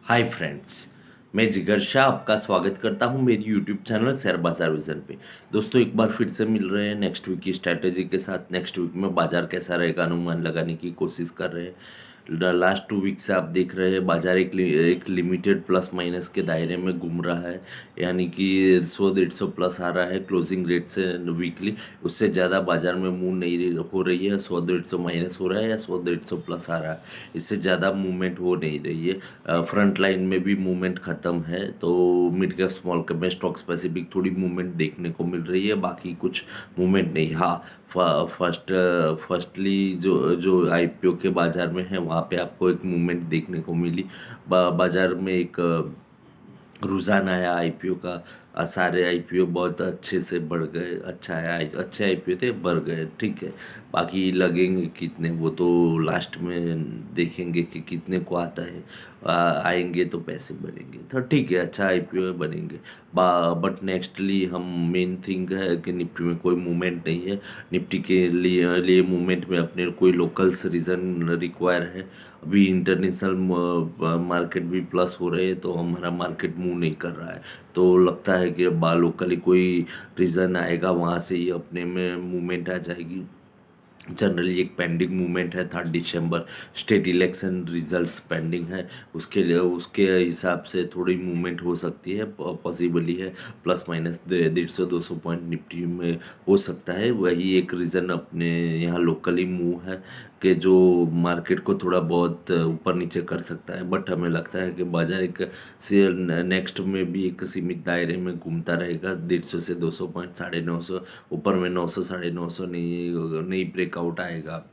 Hi friends, मैं जिगर शाह आपका स्वागत करता हूं मेरी यूट्यूब चैनल शेयर बाजार विजन पे। दोस्तों, एक बार फिर से मिल रहे हैं नेक्स्ट वीक की स्ट्रैटेजी के साथ। नेक्स्ट वीक में बाजार कैसा रहेगा अनुमान लगाने की कोशिश कर रहे हैं। लास्ट 2 वीक से आप देख रहे हैं बाजार एक लिमिटेड प्लस माइनस के दायरे में घूम रहा है। यानी कि 100-150 प्लस आ रहा है क्लोजिंग रेट से वीकली। उससे ज़्यादा बाजार में मूव नहीं हो रही है। 100-150 माइनस हो रहा है या 100-150 प्लस आ रहा है, इससे ज़्यादा मूवमेंट हो नहीं रही है। फ्रंट लाइन में भी मूवमेंट ख़त्म है, तो मिड कैप स्मॉल कैप में स्टॉक स्पेसिफिक थोड़ी मूवमेंट देखने को मिल रही है, बाकी कुछ मूवमेंट नहीं। हाँ, फर्स्टली जो जो आईपीओ के बाज़ार में है वहाँ पे आपको एक मूवमेंट देखने को मिली। बाज़ार में एक रुझान आया आईपीओ का। सारे आईपीओ बहुत अच्छे से बढ़ गए। अच्छा है, अच्छे आईपीओ थे, बढ़ गए, ठीक है। बाकी लगेंगे कितने वो तो लास्ट में देखेंगे कि कितने को आता है। आएंगे तो पैसे बनेंगे तो ठीक है, अच्छा आईपीओ बनेंगे। बट नेक्स्टली हम मेन थिंग है कि निफ्टी में कोई मूवमेंट नहीं है। निफ्टी के लिए मूवमेंट में अपने कोई लोकल्स रीज़न रिक्वायर है। अभी इंटरनेशनल मार्केट भी प्लस हो रहे हैं, तो हमारा मार्केट मूव नहीं कर रहा है। तो लगता है कि लोकली कोई रीज़न आएगा, वहाँ से ही अपने में मूवमेंट आ जाएगी। जनरली एक पेंडिंग मूवमेंट है 3 दिसंबर, स्टेट इलेक्शन रिजल्ट्स पेंडिंग है। उसके लिए उसके हिसाब से थोड़ी मूवमेंट हो सकती है, पॉसिबली है। प्लस माइनस 150-200 पॉइंट निफ्टी में हो सकता है। वही एक रीज़न अपने यहाँ लोकली मूव है कि जो मार्केट को थोड़ा बहुत ऊपर नीचे कर सकता है। बट हमें लगता है कि बाजार एक से नेक्स्ट में भी एक सीमित दायरे में घूमता रहेगा। 150 से 200 पॉइंट, 950, ऊपर में 900 950 नहीं ब्रेकआउट आएगा।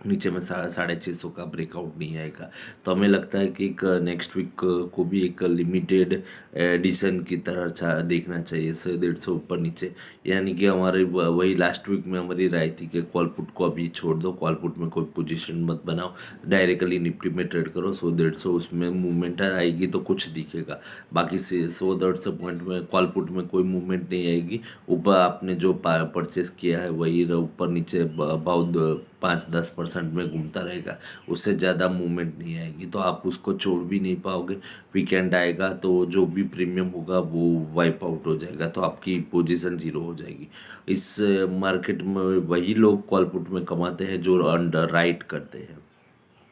नीचे में 650 का ब्रेकआउट नहीं आएगा। तो हमें लगता है कि एक नेक्स्ट वीक को भी एक लिमिटेड एडिशन की तरह देखना चाहिए, 100-150 ऊपर नीचे। यानी कि हमारे वही लास्ट वीक में हमारी राय थी कि कॉल पुट को अभी छोड़ दो, कॉल पुट में कोई पोजीशन मत बनाओ, डायरेक्टली निफ्टी में ट्रेड करो। 100-150 उसमें मूवमेंट आएगी तो कुछ दिखेगा। बाकी से 100-150 पॉइंट में कॉल पुट में कोई मूवमेंट नहीं आएगी। ऊपर आपने जो परचेस किया है वही ऊपर नीचे बहुत 5-10% में घूमता रहेगा। उससे ज़्यादा मूवमेंट नहीं आएगी, तो आप उसको छोड़ भी नहीं पाओगे। वीकेंड आएगा तो जो भी प्रीमियम होगा वो वाइप आउट हो जाएगा, तो आपकी पोजीशन ज़ीरो हो जाएगी। इस मार्केट में वही लोग कॉल पुट में कमाते हैं जो अंडर राइट करते हैं।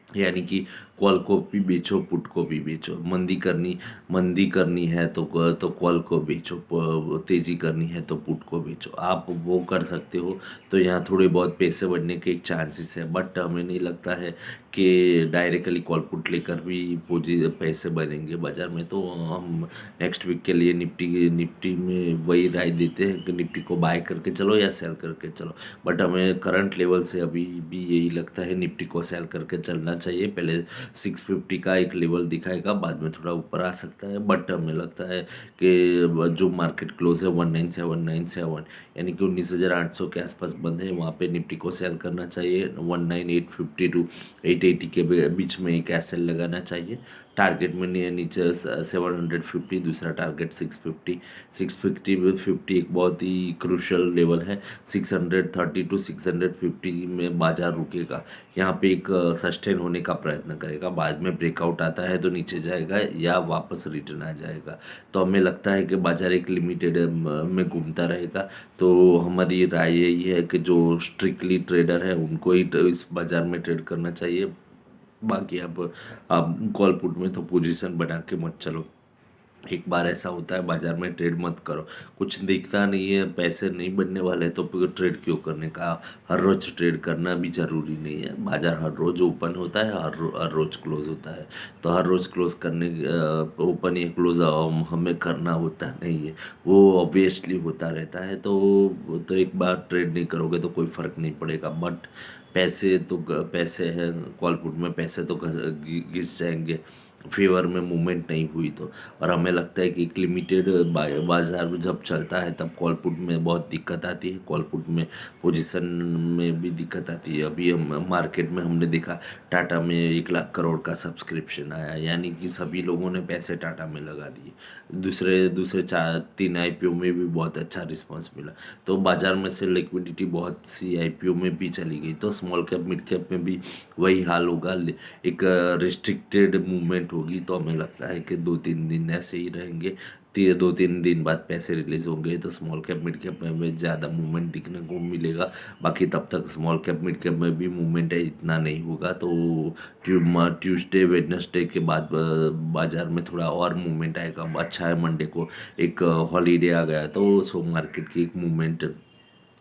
यानी कि कॉल को भी बेचो, पुट को भी बेचो। मंदी करनी है तो कॉल को बेचो, तेजी करनी है तो पुट को बेचो। आप वो कर सकते हो, तो यहाँ थोड़े बहुत पैसे बढ़ने के एक चांसेस है। बट हमें नहीं लगता है कि डायरेक्टली कॉल पुट लेकर भी पैसे बनेंगे बाजार में। तो हम नेक्स्ट वीक के लिए निफ्टी में वही राय देते हैं कि निफ्टी को बाय करके चलो या सेल करके चलो। बट हमें करंट लेवल से अभी भी यही लगता है निफ्टी को सेल करके चलना चाहिए। पहले 650 का एक लेवल दिखाएगा, बाद में थोड़ा ऊपर आ सकता है। बट हमें लगता है कि जो मार्केट क्लोज है 19797, यानी कि 19,800 के आसपास बंद है, वहाँ पे निफ्टी को सेल करना चाहिए। 19,850 टू 880 के बीच में एक एसएल लगाना चाहिए। टारगेट में नीचे 750, दूसरा टारगेट 650। 650 एक बहुत ही क्रूशल लेवल है। 630 टू 650 में बाजार रुकेगा। यहाँ पे एक सस्टेन होने का प्रयत्न करेगा, बाद में ब्रेकआउट आता है तो नीचे जाएगा या वापस रिटर्न आ जाएगा। तो हमें लगता है कि बाजार एक लिमिटेड में घूमता रहेगा। तो हमारी राय यही है कि जो स्ट्रिक्टली ट्रेडर है उनको ही इस बाजार में ट्रेड करना चाहिए। बाकी आप कॉल पुट में तो पोजीशन बना के मत चलो। एक बार ऐसा होता है बाजार में, ट्रेड मत करो। कुछ दिखता नहीं है, पैसे नहीं बनने वाले, तो फिर ट्रेड क्यों करने का। हर रोज ट्रेड करना भी जरूरी नहीं है। बाजार हर रोज ओपन होता है, हर रोज क्लोज होता है। तो हर रोज क्लोज करने ओपन या क्लोज हमें करना होता नहीं है, वो ऑब्वियसली होता रहता है। तो एक बार ट्रेड नहीं करोगे तो कोई फ़र्क नहीं पड़ेगा। बट पैसे हैं, कॉल पुट में पैसे तो घिस जाएंगे फेवर में मूवमेंट नहीं हुई तो। और हमें लगता है कि एक लिमिटेड बाजार में जब चलता है तब कॉल पुट में बहुत दिक्कत आती है। कॉल पुट में पोजीशन में भी दिक्कत आती है। अभी हम मार्केट में हमने देखा टाटा में 1 लाख करोड़ का सब्सक्रिप्शन आया, यानी कि सभी लोगों ने पैसे टाटा में लगा दिए। दूसरे दूसरे 4-3 आईपीओ में भी बहुत अच्छा रिस्पांस मिला। तो बाजार में से लिक्विडिटी बहुत सी आईपीओ में भी चली गई। तो स्मॉल कैप मिड कैप में भी वही हाल होगा। एक रिस्ट्रिक्टेड मूवमेंट मूवमेंट होगी, तो हमें लगता है कि 2-3 दिन ऐसे ही रहेंगे। 2-3 दिन बाद पैसे रिलीज होंगे तो स्मॉल कैप मिड कैप में ज़्यादा मूवमेंट दिखने को मिलेगा। बाकी तब तक स्मॉल कैप मिड कैप में भी मूवमेंट है इतना नहीं होगा। तो ट्यूसडे वेडनेसडे के बाद बाजार में थोड़ा और मूवमेंट आएगा। अच्छा है, मंडे को एक हॉलीडे आ गया तो सो मार्केट की एक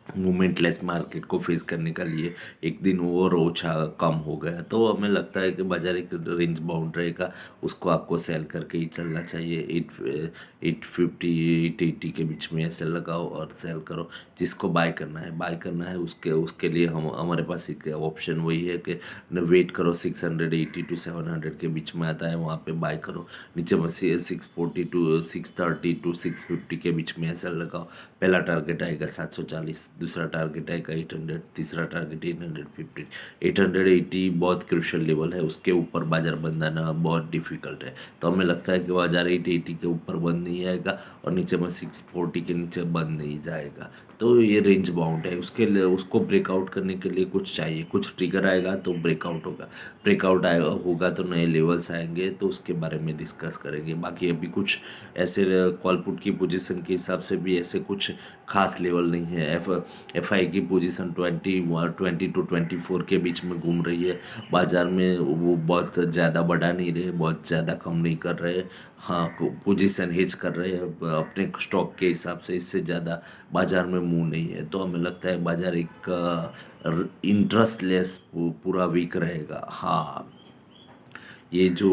मूवमेंटलेस मार्केट को फेस करने के लिए एक दिन और ओछा कम हो गया। तो हमें लगता है कि बाजार एक रेंज बाउंड रहेगा, उसको आपको सेल करके ही चलना चाहिए। 850 880 के बीच में ऐसे लगाओ और सेल करो। जिसको बाय करना है उसके उसके लिए हम हमारे पास एक ऑप्शन वही है कि वेट करो। 680 टू 700 के बीच में आता है, वहाँ पे बाय करो। नीचे में 640 टू 630 टू 650 के बीच में ऐसा लगाओ। पहला टारगेट आएगा 740, दूसरा टारगेट आएगा 800, तीसरा टारगेट 815। 880 बहुत क्रूशियल लेवल है, उसके ऊपर बाजार बंद आना बहुत डिफिकल्ट है। तो हमें लगता है कि बाजार 880 के ऊपर बंद नहीं आएगा और नीचे में 640 के नीचे बंद नहीं जाएगा। तो ये रेंज बाउंड है, उसके लिए उसको ब्रेकआउट करने के लिए कुछ चाहिए, कुछ ट्रिगर आएगा तो ब्रेकआउट होगा। ब्रेकआउट आएगा होगा तो नए लेवल्स आएंगे, तो उसके बारे में डिस्कस करेंगे। बाकी अभी कुछ ऐसे कॉल पुट की पोजीशन के हिसाब से भी ऐसे कुछ खास लेवल नहीं है। एफ आई की पोजीशन 20 टू 24 के बीच में घूम रही है। बाजार में वो बहुत ज़्यादा बढ़ा नहीं रहे, बहुत ज़्यादा कम नहीं कर रहे। हाँ, पोजीशन हेज कर रहे हैं अपने स्टॉक के हिसाब से, इससे ज़्यादा बाजार में मूव नहीं है। तो हमें लगता है बाजार एक इंटरेस्टलेस पूरा वीक रहेगा। हाँ, ये जो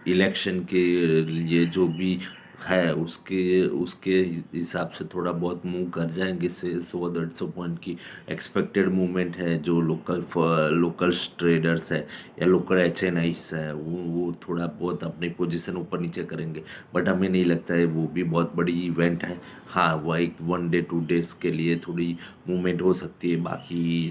इलेक्शन के लिए जो भी है उसके उसके हिसाब से थोड़ा बहुत मूव कर जाएंगे। से 100-150 पॉइंट की एक्सपेक्टेड मूवमेंट है। जो लोकल ट्रेडर्स है या लोकल एच एन आईस है, वो थोड़ा बहुत अपनी पोजीशन ऊपर नीचे करेंगे। बट हमें नहीं लगता है वो भी बहुत बड़ी इवेंट है। हाँ, वह एक 1 डे 2 डेज के लिए थोड़ी मूवमेंट हो सकती है, बाकी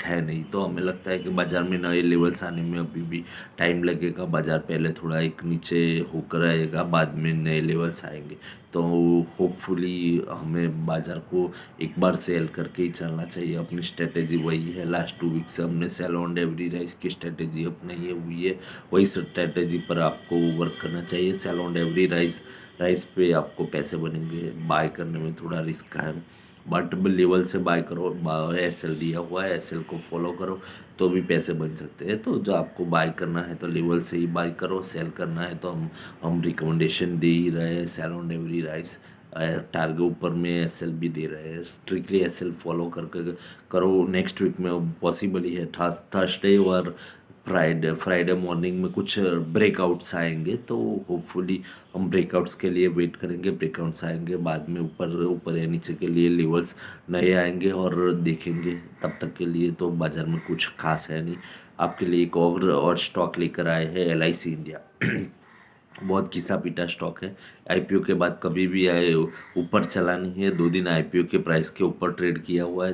है नहीं। तो हमें लगता है कि बाजार में नए लेवल्स आने में अभी भी टाइम लगेगा। बाजार पहले थोड़ा एक नीचे होकर आएगा, बाद में नए लेवल्स आएंगे। तो होपफुली हमें बाजार को एक बार सेल करके ही चलना चाहिए। अपनी स्ट्रेटेजी वही है, लास्ट 2 वीक से हमने सेल ऑन एवरी राइस की स्ट्रेटेजी अपनाई है हुई है। वही स्ट्रेटेजी पर आपको वर्क करना चाहिए। सेल ऑन एवरी राइस पे आपको पैसे बनेंगे। बाय करने में थोड़ा रिस्क है, बट लेवल से बाय करो। एस एल दिया हुआ है, एस एल को फॉलो करो तो भी पैसे बन सकते हैं। तो जो आपको बाय करना है तो लेवल से ही बाय करो। सेल करना है तो हम रिकमेंडेशन दे ही रहे हैं। Sale on every rice target ऊपर में एस एल भी दे रहे हैं। स्ट्रिक्टली एस एल फॉलो करके करो। नेक्स्ट वीक में पॉसिबल ही है थर्सडे और फ्राइडे मॉर्निंग में कुछ ब्रेकआउट्स आएंगे। तो होपफुली हम ब्रेकआउट्स के लिए वेट करेंगे। ब्रेकआउट्स आएंगे, बाद में ऊपर ऊपर या नीचे के लिए लेवल्स नए आएंगे और देखेंगे। तब तक के लिए तो बाज़ार में कुछ खास है नहीं। आपके लिए एक और स्टॉक लेकर आए हैं, LIC इंडिया। बहुत घिसा पिटा स्टॉक है। आईपीओ के बाद कभी भी आए ऊपर चला नहीं है। 2 दिन आईपीओ के प्राइस के ऊपर ट्रेड किया हुआ है,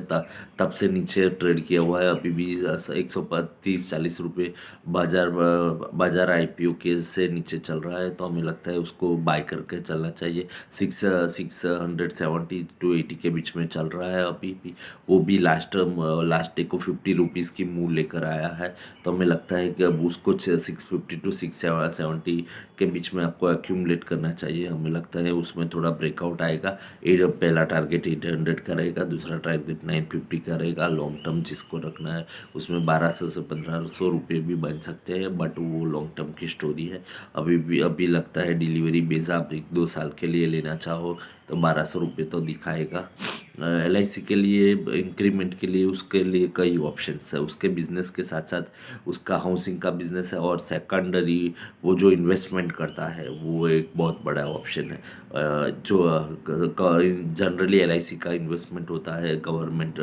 तब से नीचे ट्रेड किया हुआ है। अभी भी 130-140 रुपये बाजार आईपीओ के से नीचे चल रहा है। तो हमें लगता है उसको बाय करके चलना चाहिए। 670 टू 80 के बीच में चल रहा है अभी भी। वो भी लास्ट डे को 50 रुपीज़ की मूव लेकर आया है। तो हमें लगता है कि अब उसको 650 टू 670 के बीच में आपको एक्यूमुलेट करना चाहिए। हमें लगता है उसमें थोड़ा ब्रेकआउट आएगा। पहला टारगेट 800 का रहेगा, दूसरा टारगेट 950 का रहेगा। लॉन्ग टर्म जिसको रखना है उसमें 1200 से 1500 रुपये भी बन सकते हैं, बट वो लॉन्ग टर्म की स्टोरी है। अभी लगता है डिलीवरी बेस आप 1-2 साल के लिए लेना चाहो तो 1200 रुपये तो दिखाएगा। LIC के लिए इंक्रीमेंट के लिए उसके लिए कई ऑप्शंस है। उसके बिजनेस के साथ साथ उसका हाउसिंग का बिजनेस है और सेकेंडरी वो जो इन्वेस्टमेंट करता है वो एक बहुत बड़ा ऑप्शन है। जो जनरली LIC का इन्वेस्टमेंट होता है गवर्नमेंट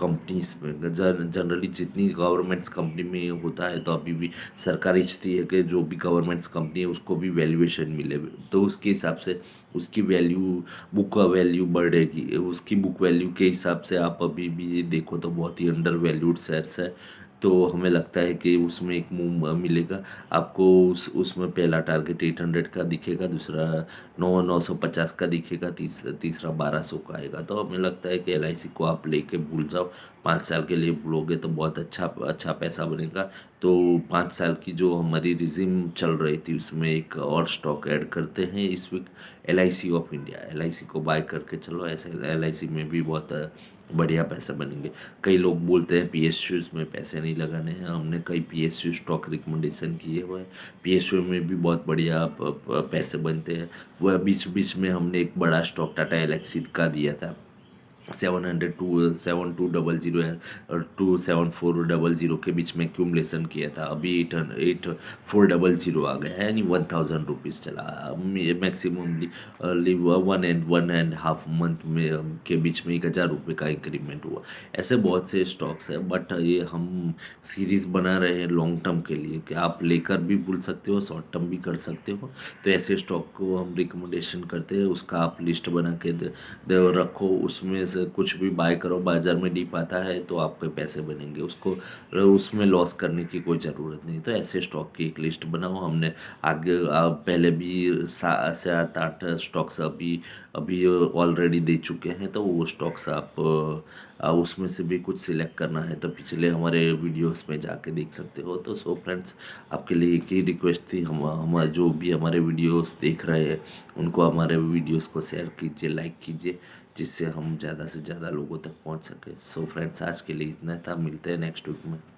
कंपनीज में। जनरली जितनी गवर्नमेंट्स कंपनी में होता है, तो अभी भी सरकार इच्छती है कि जो भी गवर्नमेंट्स कंपनी है उसको भी वैल्यूएशन मिले। तो उसके हिसाब से उसकी बुक वैल्यू बढ़ेगी। उसकी बुक वैल्यू के हिसाब से आप अभी भी देखो तो बहुत ही अंडर वैल्यूड शेयर्स है। तो हमें लगता है कि उसमें एक मूव मिलेगा आपको। उसमें पहला टारगेट 800 का दिखेगा, दूसरा 950 का दिखेगा, तीसरा 1200 का आएगा। तो हमें लगता है कि LIC को आप लेके भूल जाओ। 5 साल के लिए लोगे तो बहुत अच्छा अच्छा पैसा बनेगा। तो 5 साल की जो हमारी रिजिम चल रही थी उसमें एक और स्टॉक ऐड करते हैं इस week, LIC of India. LIC को बाय करके चलो, ऐसे LIC में भी बहुत बढ़िया पैसे बनेंगे। कई लोग बोलते हैं PSUs में पैसे नहीं लगाने हैं, हमने कई PSU स्टॉक रिकमेंडेशन किए हुए हैं। PSU में भी बहुत बढ़िया पैसे बनते हैं। वह बीच बीच में हमने एक बड़ा स्टॉक टाटा एलेक्सी का दिया था, 77200 और 27400 के बीच में एक्यूमलेशन किया था। अभी 8400 आ गया है, यानी 1000 रुपीज़ चला। मैक्सिममली 1.5 मंथ में के बीच में 1000 रुपये का इंक्रीमेंट हुआ। ऐसे बहुत से स्टॉक्स हैं, बट ये हम सीरीज़ बना रहे हैं लॉन्ग टर्म के लिए कि आप लेकर भी भूल सकते हो, शॉर्ट टर्म भी कर सकते हो। तो ऐसे स्टॉक को हम रिकमेंडेशन करते हैं, उसका आप लिस्ट बना के रखो, उसमें से कुछ भी बाय करो। बाजार में डिप आता है तो आपके पैसे बनेंगे, उसको उसमें लॉस करने की कोई ज़रूरत नहीं। तो ऐसे स्टॉक की एक लिस्ट बनाओ। हमने आगे पहले भी 7-8 स्टॉक्स अभी अभी ऑलरेडी दे चुके हैं, तो वो स्टॉक्स आप उसमें से भी कुछ सिलेक्ट करना है तो पिछले हमारे वीडियोस में जाके देख सकते हो। तो सो फ्रेंड्स, आपके लिए एक ही रिक्वेस्ट थी, हम जो भी हमारे वीडियोस देख रहे हैं उनको हमारे वीडियोस को शेयर कीजिए, लाइक कीजिए, जिससे हम ज़्यादा से ज़्यादा लोगों तक पहुंच सके। सो फ्रेंड्स, आज के लिए इतना था, मिलते हैं नेक्स्ट वीक में।